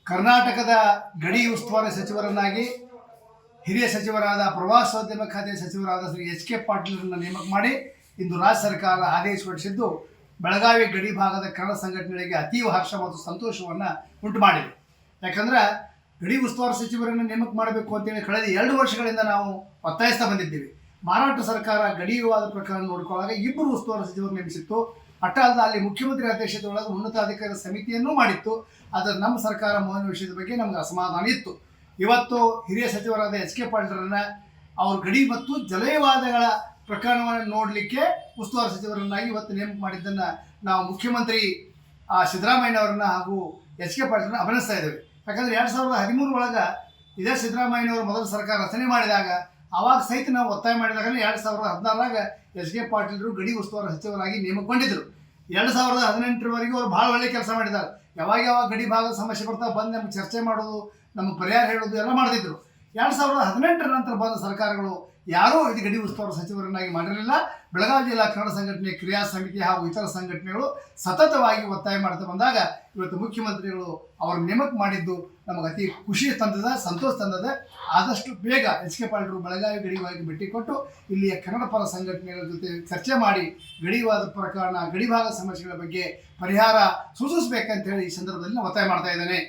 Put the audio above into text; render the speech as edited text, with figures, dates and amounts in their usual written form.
ಕರ್ನಾಟಕದ ಗಡಿ ಉಸ್ತುವಾರಿ ಸಚಿವರನ್ನಾಗಿ ಹಿರಿಯ ಸಚಿವರಾದ ಪ್ರವಾಸೋದ್ಯಮ ಖಾತೆ ಸಚಿವರಾದ ಶ್ರೀ ಎಚ್.ಕೆ. ಪಾಟೀಲರನ್ನು ನೇಮಕ ಮಾಡಿ ಇಂದು ರಾಜ್ಯ ಸರ್ಕಾರ ಆದೇಶ ಹೊರಡಿಸಿದ್ದು ಬೆಳಗಾವಿ ಗಡಿ ಭಾಗದ ಕನ್ನಡ ಸಂಘಟನೆಗಳಿಗೆ ಅತೀವ ಹರ್ಷ ಮತ್ತು ಸಂತೋಷವನ್ನು ಉಂಟು ಮಾಡಿದೆ. ಯಾಕಂದ್ರೆ ಗಡಿ ಉಸ್ತುವಾರಿ ಸಚಿವರನ್ನು ನೇಮಕ ಮಾಡಬೇಕು ಅಂತೇಳಿ ಕಳೆದ 2 ವರ್ಷಗಳಿಂದ ನಾವು ಒತ್ತಾಯಿಸ್ತಾ ಬಂದಿದ್ದೀವಿ. ಮಹಾರಾಷ್ಟ್ರ ಸರ್ಕಾರ ಗಡಿ ವಿವಾದ ಪ್ರಕರಣ ನೋಡಿಕೊಳ್ಳಾಗ 2 ಉಸ್ತುವಾರಿ ಸಚಿವರು ನೇಮಿಸಿತ್ತು. ಅಲ್ಲದೆ ಅಲ್ಲಿ ಮುಖ್ಯಮಂತ್ರಿ ಅಧ್ಯಕ್ಷತೆಯೊಳಗೆ ಉನ್ನತಾಧಿಕಾರಿ ಸಮಿತಿಯನ್ನು ಮಾಡಿತ್ತು. ಆದರೆ ನಮ್ಮ ಸರ್ಕಾರ ಮೌನ ವಿಷಯದ ಬಗ್ಗೆ ನಮ್ಗೆ ಅಸಮಾಧಾನ ಇತ್ತು. ಇವತ್ತು ಹಿರಿಯ ಸಚಿವರಾದ ಎಚ್.ಕೆ. ಪಾಟೀಲರನ್ನ ಅವ್ರ ಗಡಿ ಮತ್ತು ಜಲವಿವಾದಗಳ ಪ್ರಕರಣವನ್ನು ನೋಡಲಿಕ್ಕೆ ಉಸ್ತುವಾರಿ ಸಚಿವರನ್ನಾಗಿ ಇವತ್ತು ನೇಮಕ ಮಾಡಿದ್ದನ್ನು ನಾವು ಮುಖ್ಯಮಂತ್ರಿ ಸಿದ್ದರಾಮಯ್ಯನವರನ್ನ ಹಾಗೂ ಎಚ್.ಕೆ. ಪಾಟೀಲರನ್ನ ಅಭಿನಯಿಸ್ತಾ ಇದ್ದೇವೆ. ಯಾಕಂದರೆ 2013 ಒಳಗೆ ಇದೇ ಸಿದ್ದರಾಮಯ್ಯನವರು ಮೊದಲ ಸರ್ಕಾರ ರಚನೆ ಮಾಡಿದಾಗ ಆವಾಗ ಸಹಿತ ನಾವು ಒತ್ತಾಯ ಮಾಡಿದಾಗ 2016ರಾಗ ಎಚ್.ಕೆ. ಪಾಟೀಲರು ಗಡಿ ಉಸ್ತುವಾರಿ ಸಚಿವರಾಗಿ ನೇಮಕಗೊಂಡಿದ್ದರು. 2018ರವರೆಗೂ ಅವರು ಭಾಳ ಒಳ್ಳೆ ಕೆಲಸ ಮಾಡಿದ್ದಾರೆ. ಯಾವಾಗ ಗಡಿ ಭಾಗದ ಸಮಸ್ಯೆ ಬರ್ತಾ ಬಂದು ನಮ್ಗೆ ಚರ್ಚೆ ಮಾಡೋದು, ನಮ್ಮ ಪರಿಹಾರ ಹೇಳೋದು ಎಲ್ಲ ಮಾಡ್ತಿದ್ರು. 2018ರ ನಂತರ ಬಂದ ಸರ್ಕಾರಗಳು ಯಾರೂ ಇದು ಗಡಿ ಉಸ್ತುವಾರಿ ಸಚಿವರನ್ನಾಗಿ ಮಾಡಿರಲಿಲ್ಲ. ಬೆಳಗಾವಿ ಜಿಲ್ಲಾ ಕನ್ನಡ ಸಂಘಟನೆ, ಕ್ರಿಯಾ ಸಮಿತಿ ಹಾಗೂ ಇತರ ಸಂಘಟನೆಗಳು ಸತತವಾಗಿ ಒತ್ತಾಯ ಮಾಡ್ತಾ ಬಂದಾಗ ಇವತ್ತು ಮುಖ್ಯಮಂತ್ರಿಗಳು ಅವರು ನೇಮಕ ಮಾಡಿದ್ದು ನಮಗೆ ಅತಿ ಖುಷಿ ತಂದದ, ಸಂತೋಷ ತಂದದ. ಆದಷ್ಟು ಬೇಗ ಎಚ್.ಕೆ. ಪಾಟೀಲರು ಬೆಳಗಾವಿ ಗಡಿವಾಗಿ ಭೇಟಿ ಕೊಟ್ಟು ಇಲ್ಲಿಯ ಕನ್ನಡ ಪರ ಸಂಘಟನೆಗಳ ಜೊತೆ ಚರ್ಚೆ ಮಾಡಿ ಗಡಿವಾದ ಪ್ರಕರಣ, ಗಡಿಭಾಗದ ಸಮಸ್ಯೆಗಳ ಬಗ್ಗೆ ಪರಿಹಾರ ಸೂಚಿಸಬೇಕಂತ ಹೇಳಿ ಈ ಸಂದರ್ಭದಲ್ಲಿ ಒತ್ತಾಯ ಮಾಡ್ತಾ ಇದ್ದೇನೆ.